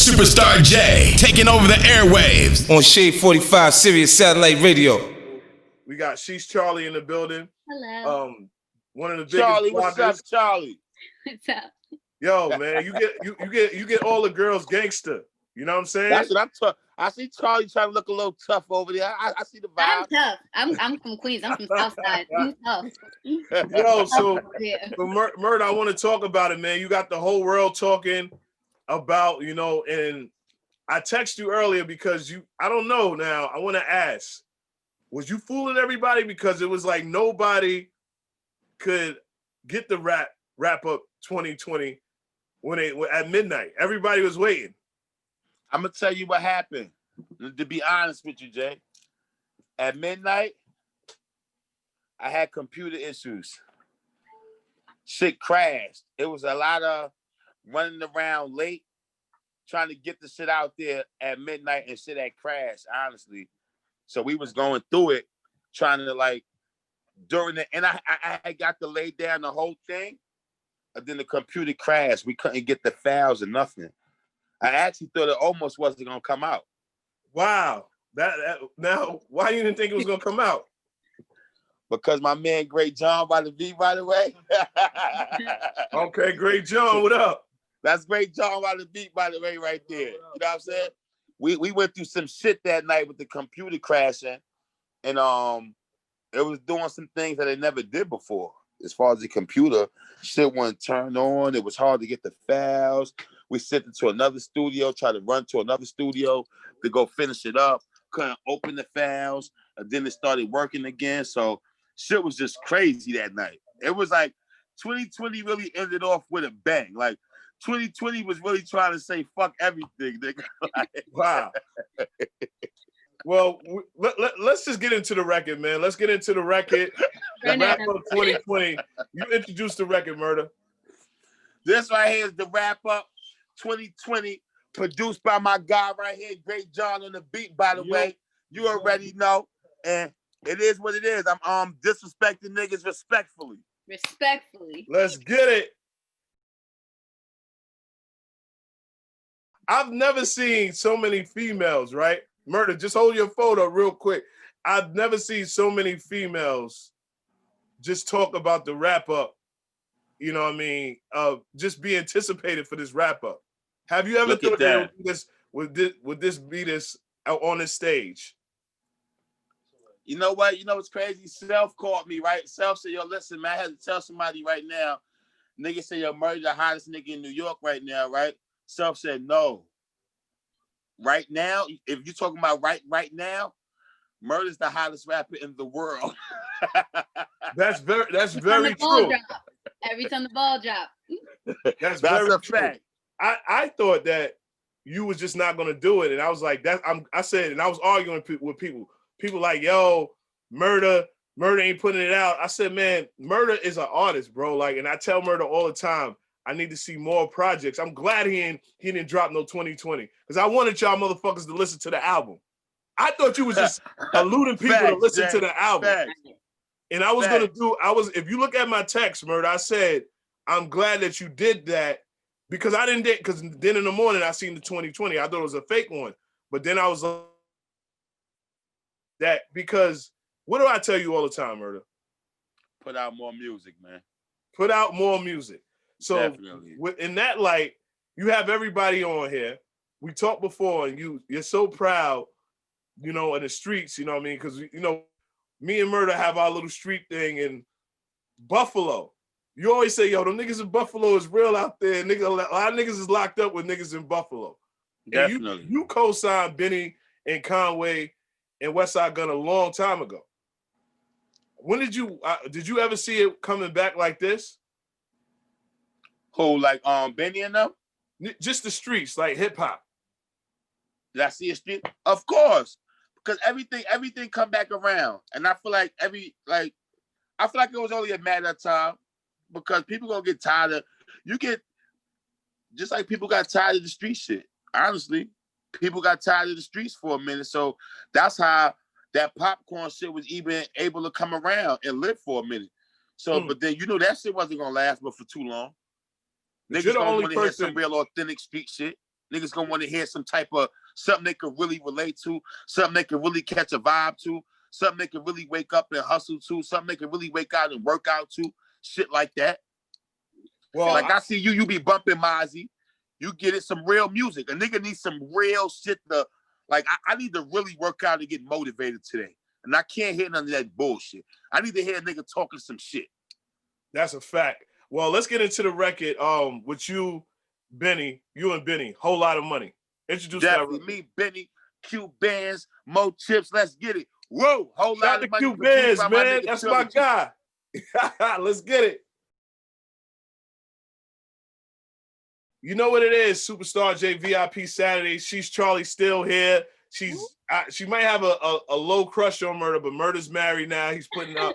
Superstar J, taking over the airwaves. On Shade 45 Sirius Satellite Radio. We got She's Charlie in the building. Hello. One of the biggest Charlie, bloggers. what's up, Charlie? What's up? Yo, man, you get all the girls gangster. You know what I'm saying? That's what I'm talking. I see Charlie trying to look a little tough over there. I see the vibe. I'm tough. I'm from Queens. I'm from Southside. I'm tough. Yo, so Murda, I want to talk about it, man. You got the whole world talking about, and I texted you earlier because I don't know now. I want to ask, was you fooling everybody? Because it was like nobody could get the wrap up 2020 at midnight. Everybody was waiting. I'm gonna tell you what happened. To be honest with you, Jay, at midnight, I had computer issues. Shit crashed. It was a lot of running around late, trying to get the shit out there at midnight, and shit had crashed, honestly. So we was going through it, trying to and I got to lay down the whole thing, and then the computer crashed. We couldn't get the files or nothing. I actually thought it almost wasn't gonna come out. Wow. Now, why you didn't think it was gonna come out? Because my man Great John by the beat, by the way. Okay, Great John, what up? That's Great John by the beat, by the way, right there. You know what I'm saying? We went through some shit that night with the computer crashing, and it was doing some things that it never did before. As far as the computer, shit wasn't turned on. It was hard to get the files. We sent it to another studio, tried to run to another studio to go finish it up. Couldn't open the files, and then it started working again. So shit was just crazy that night. It was like 2020 really ended off with a bang. Like 2020 was really trying to say fuck everything, nigga. Wow. Well, let's just get into the record, man. Let's get into the record. The wrap up 2020. You introduced the record, Murda. This right here is the wrap up 2020, produced by my guy right here, Great John on the beat, by the way. You already know. And it is what it is. I'm disrespecting niggas respectfully. Respectfully. Let's get it. I've never seen so many females, right? Murda, just hold your photo real quick. I've never seen so many females just talk about the wrap up, you know what I mean? Just be anticipated for this wrap up. Have you ever thought that would this be this out on this stage? You know what? You know what's crazy? Self called me, right? Self said, yo, listen, man, I had to tell somebody right now. Nigga said, yo, Murda the hottest nigga in New York right now, right? Self said, no. Right now, if you're talking about right now, Murda's the hottest rapper in the world. That's very true. Every time the ball drop. That's very a true. Fact. I thought that you was just not gonna do it, and I was like, I said, and I was arguing with people. People like, yo, Murda ain't putting it out. I said, man, Murda is an artist, bro. Like, and I tell Murda all the time, I need to see more projects. I'm glad he didn't drop no 2020 because I wanted y'all motherfuckers to listen to the album. I thought you was just eluding people to listen to the album. And I was gonna if you look at my text, Murda, I said, I'm glad that you did that because because then in the morning I seen the 2020. I thought it was a fake one. But then I was like, that because what do I tell you all the time, Murda? Put out more music, man. Put out more music. So definitely. In that light, you have everybody on here. We talked before, and you're so proud, in the streets, you know what I mean? Because, me and Murda have our little street thing in Buffalo. You always say, yo, the niggas in Buffalo is real out there. A lot of niggas is locked up with niggas in Buffalo. Definitely. You co-signed Benny and Conway and Westside Gun a long time ago. When did you ever see it coming back like this? Who, like Benny and them? Just the streets, like hip hop. Did I see a street? Of course, because everything come back around, and I feel like it was only a matter of time because people gonna get tired of just like people got tired of the street shit. Honestly, people got tired of the streets for a minute, so that's how that popcorn shit was even able to come around and live for a minute. So, but then that shit wasn't gonna last but for too long. Niggas don't want to hear some real authentic street shit. Niggas gonna want to hear some type of something they could really relate to, something they could really catch a vibe to, something they could really wake up and hustle to, something they could really wake out and work out to, shit like that. Well, like I see you be bumping Mozzie. You get it, some real music. A nigga needs some real shit to, like, I need to really work out and get motivated today. And I can't hear none of that bullshit. I need to hear a nigga talking some shit. That's a fact. Well, let's get into the record with you, Benny, Whole Lot of Money. Introduce Definitely that. Me, Benny, Q Bands, Mo Chips, let's get it. Whoa, Whole Lot of Money. Q Bands, man. My That's Trilogy. my guy. Let's get it. You know what it is, Superstar J VIP Saturday. She's Charlie still here. She might have a low crush on Murda, but Murda's married now. He's putting up,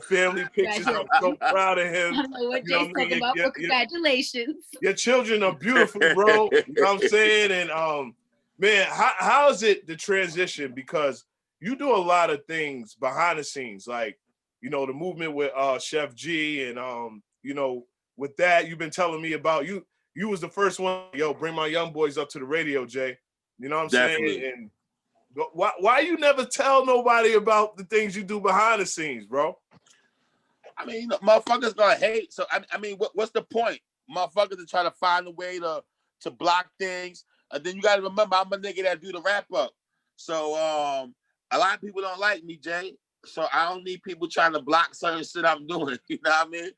family pictures. I'm so proud of him. I don't know what Jay's talking about, but congratulations. Your children are beautiful, bro. You know what I'm saying? And man, how is it the transition? Because you do a lot of things behind the scenes, like, the movement with Chef G, and with that, you've been telling me about you. You was the first one, bring my young boys up to the radio, Jay. You know what I'm saying? And why you never tell nobody about the things you do behind the scenes, bro? I mean, motherfuckers gonna hate. So I mean, what's the point? Motherfuckers to try to find a way to block things. And then you gotta remember, I'm a nigga that do the wrap up. So a lot of people don't like me, Jay. So I don't need people trying to block certain shit I'm doing. You know what I mean?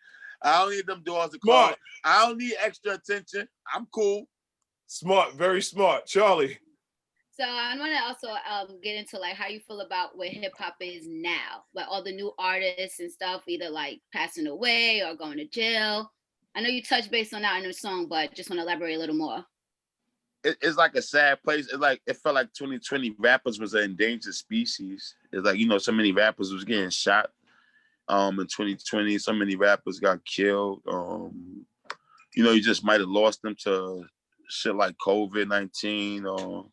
I don't need them doors to call. I don't need extra attention. I'm cool. Smart, very smart. Charlie. So I want to also get into like how you feel about where hip hop is now, like all the new artists and stuff, either like passing away or going to jail. I know you touched base on that in the song, but just want to elaborate a little more. It's like a sad place. It felt like 2020 rappers was an endangered species. It's like, so many rappers was getting shot. In 2020, so many rappers got killed. You just might have lost them to shit like COVID-19.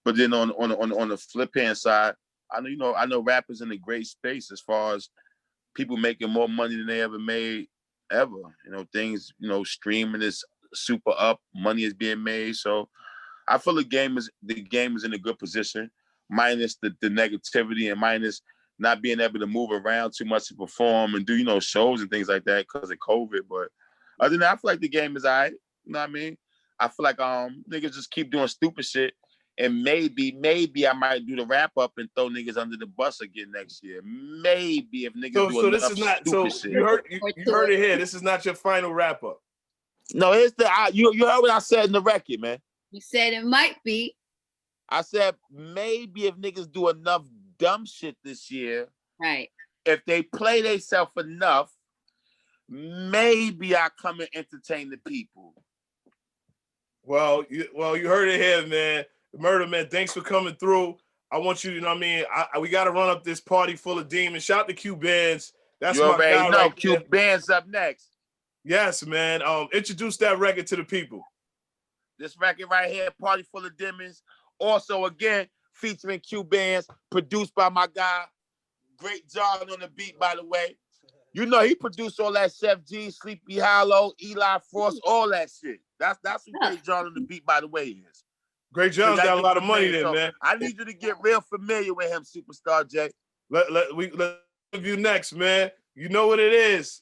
But then on the flip hand side, I know rappers in a great space as far as people making more money than they ever made ever. Things, streaming is super up, money is being made. So I feel the game is in a good position, minus the negativity and minus not being able to move around too much to perform and do, shows and things like that because of COVID. But other than that, I feel like the game is all right. You know what I mean? I feel like niggas just keep doing stupid shit. And maybe I might do the wrap up and throw niggas under the bus again next year. Maybe if niggas do enough this is not stupid so shit. you heard it here. This is not your final wrap up. No, it's you heard what I said in the record, man. You said it might be. I said maybe if niggas do enough dumb shit this year, right? If they play themselves enough, maybe I come and entertain the people. Well, you heard it here, man. Murda, man, thanks for coming through. I want you to, we got to run up this party full of demons. Shout out to Q Bands. That's you my already guy know. right Q there. Bands up next. Yes, man. Introduce that record to the people. This record right here, Party Full of Demons. Also, again, featuring Q Bands, produced by my guy, Great John on the beat, by the way. He produced all that Chef G, Sleepy Hollow, Eli Frost, all that shit. That's what Great John on the beat, by the way, is. Great John's got a lot of money then, so man. I need you to get real familiar with him, Superstar J. Let's review next, man. You know what it is.